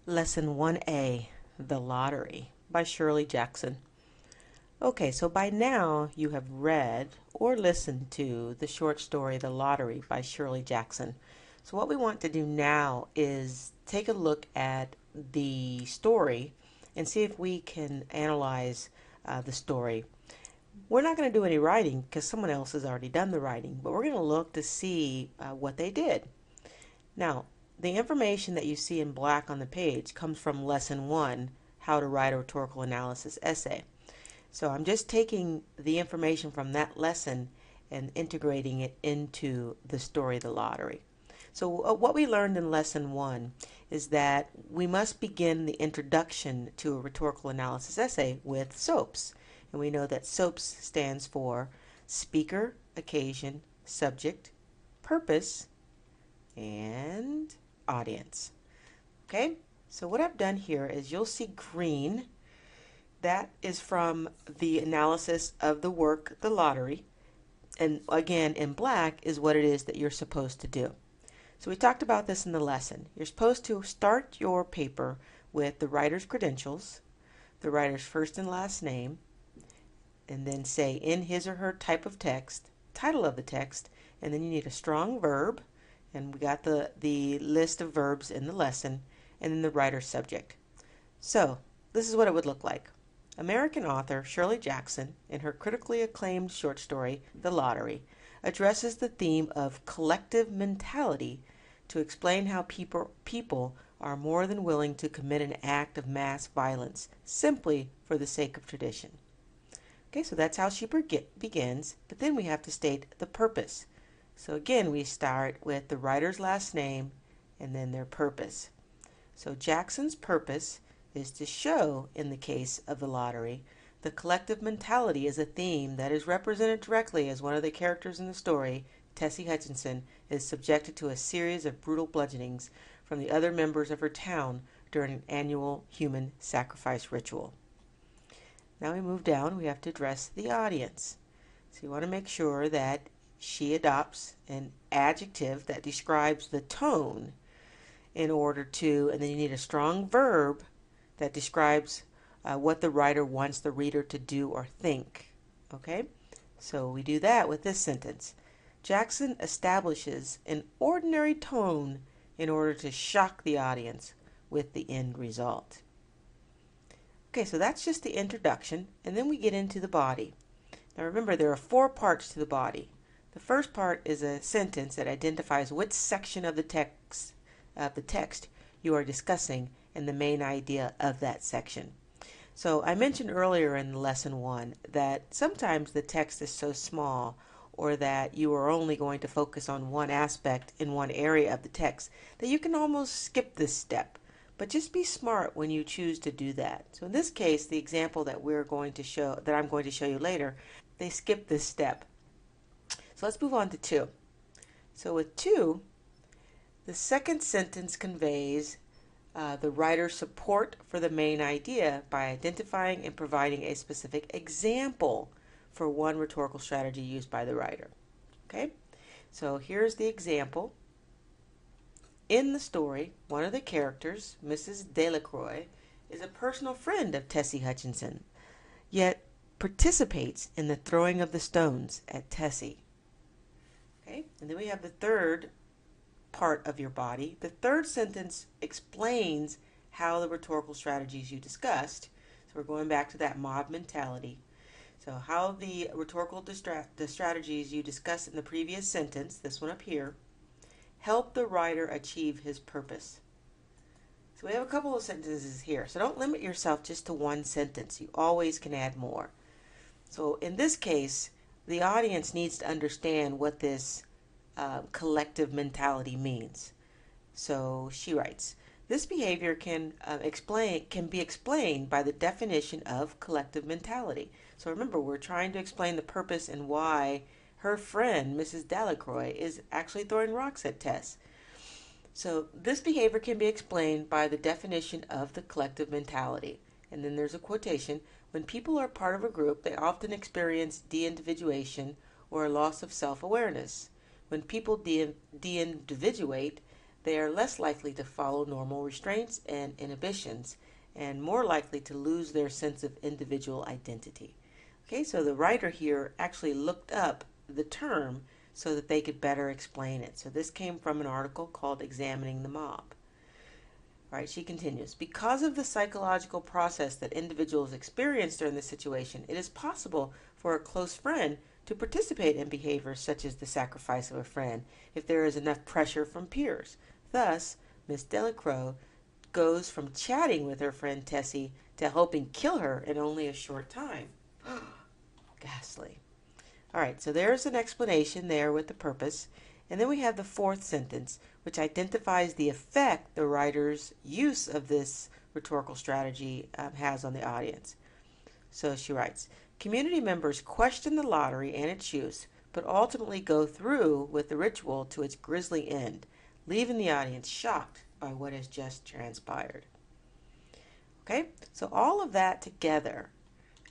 Lesson 1A, The Lottery by Shirley Jackson. Okay, so by now you have read or listened to the short story The Lottery by Shirley Jackson. So what we want to do now is take a look at the story and see if we can analyze the story. We're not going to do any writing because someone else has already done the writing, but we're going to look to see what they did. Now, the information that you see in black on the page comes from Lesson 1, How to Write a Rhetorical Analysis Essay. So I'm just taking the information from that lesson and integrating it into the story, The Lottery. So what we learned in Lesson 1 is that we must begin the introduction to a rhetorical analysis essay with SOAPs. And we know that SOAPs stands for Speaker, Occasion, Subject, Purpose, and Audience. Okay, so what I've done here is you'll see green. That is from the analysis of the work, The Lottery. And again, in black is what it is that you're supposed to do. So we talked about this in the lesson. You're supposed to start your paper with the writer's credentials, the writer's first and last name, and then say in his or her type of text, title of the text, and then you need a strong verb, and we got the list of verbs in the lesson, and then the writer's subject. So this is what it would look like. American author Shirley Jackson, in her critically acclaimed short story, The Lottery, addresses the theme of collective mentality to explain how people are more than willing to commit an act of mass violence simply for the sake of tradition. Okay, so that's how she begins, but then we have to state the purpose. So again, we start with the writer's last name and then their purpose. So Jackson's purpose is to show, in the case of The Lottery, the collective mentality is a theme that is represented directly as one of the characters in the story, Tessie Hutchinson, is subjected to a series of brutal bludgeonings from the other members of her town during an annual human sacrifice ritual. Now we move down, we have to address the audience. So you want to make sure that she adopts an adjective that describes the tone in order to, and then you need a strong verb that describes what the writer wants the reader to do or think. Okay? So we do that with this sentence. Jackson establishes an ordinary tone in order to shock the audience with the end result. Okay, so that's just the introduction, and then we get into the body. Now remember, there are 4 parts to the body. The first part is a sentence that identifies which section of the text you are discussing and the main idea of that section. So I mentioned earlier in lesson 1 that sometimes the text is so small or that you are only going to focus on one aspect in one area of the text that you can almost skip this step. But just be smart when you choose to do that. So in this case, the example that I'm going to show you later, they skip this step. So let's move on to 2. So with 2, the second sentence conveys the writer's support for the main idea by identifying and providing a specific example for one rhetorical strategy used by the writer. Okay, so here's the example. In the story, one of the characters, Mrs. Delacroix, is a personal friend of Tessie Hutchinson, yet participates in the throwing of the stones at Tessie. Okay, and then we have the third part of your body. The third sentence explains how the rhetorical strategies you discussed, so we're going back to that mob mentality, so how the rhetorical strategies you discussed in the previous sentence, this one up here, help the writer achieve his purpose. So we have a couple of sentences here, so don't limit yourself just to one sentence. You always can add more. So in this case, the audience needs to understand what this collective mentality means. So she writes, this behavior can be explained by the definition of collective mentality. So remember, we're trying to explain the purpose and why her friend, Mrs. Delacroix, is actually throwing rocks at Tess. So this behavior can be explained by the definition of the collective mentality. And then there's a quotation. When people are part of a group, they often experience de-individuation or a loss of self-awareness. When people de-individuate, they are less likely to follow normal restraints and inhibitions and more likely to lose their sense of individual identity. Okay, so the writer here actually looked up the term so that they could better explain it. So this came from an article called Examining the Mob. All right, she continues. Because of the psychological process that individuals experience during this situation, it is possible for a close friend to participate in behaviors such as the sacrifice of a friend if there is enough pressure from peers. Thus, Miss Delacroix goes from chatting with her friend Tessie to helping kill her in only a short time. Ghastly. All right, so there's an explanation there with the purpose. And then we have the fourth sentence, which identifies the effect the writer's use of this rhetorical strategy has on the audience. So she writes, community members question the lottery and its use, but ultimately go through with the ritual to its grisly end, leaving the audience shocked by what has just transpired. Okay, so all of that together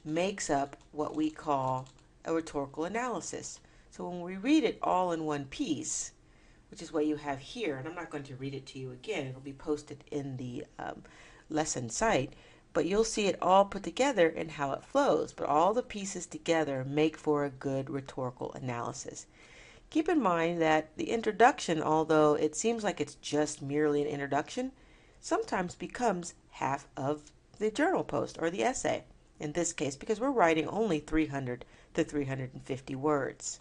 makes up what we call a rhetorical analysis. So when we read it all in one piece, which is what you have here, and I'm not going to read it to you again, it'll be posted in the lesson site, but you'll see it all put together and how it flows. But all the pieces together make for a good rhetorical analysis. Keep in mind that the introduction, although it seems like it's just merely an introduction, sometimes becomes half of the journal post or the essay, in this case, because we're writing only 300 to 350 words.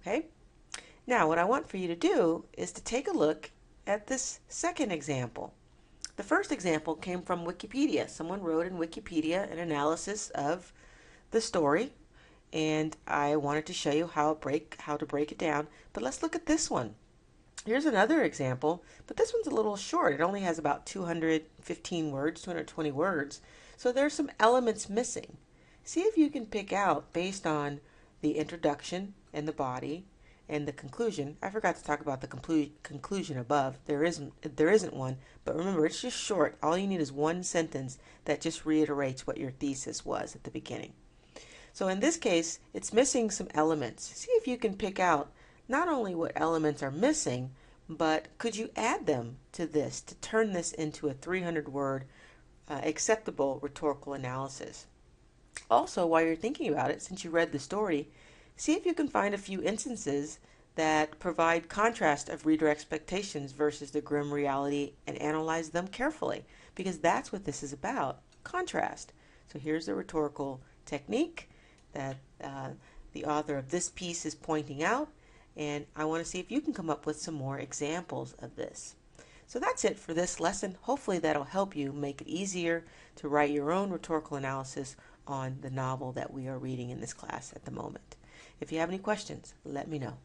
Okay? Now, what I want for you to do is to take a look at this second example. The first example came from Wikipedia. Someone wrote in Wikipedia an analysis of the story, and I wanted to show you how to break it down. But let's look at this one. Here's another example, but this one's a little short. It only has about 215 words, 220 words. So there's some elements missing. See if you can pick out, based on the introduction and the body and the conclusion. I forgot to talk about the conclusion above. There isn't one, but remember, it's just short. All you need is one sentence that just reiterates what your thesis was at the beginning. So in this case, it's missing some elements. See if you can pick out not only what elements are missing, but could you add them to this to turn this into a 300-word acceptable rhetorical analysis. Also, while you're thinking about it, since you read the story, see if you can find a few instances that provide contrast of reader expectations versus the grim reality and analyze them carefully, because that's what this is about, contrast. So here's the rhetorical technique that the author of this piece is pointing out, and I want to see if you can come up with some more examples of this. So that's it for this lesson. Hopefully that'll help you make it easier to write your own rhetorical analysis on the novel that we are reading in this class at the moment. If you have any questions, let me know.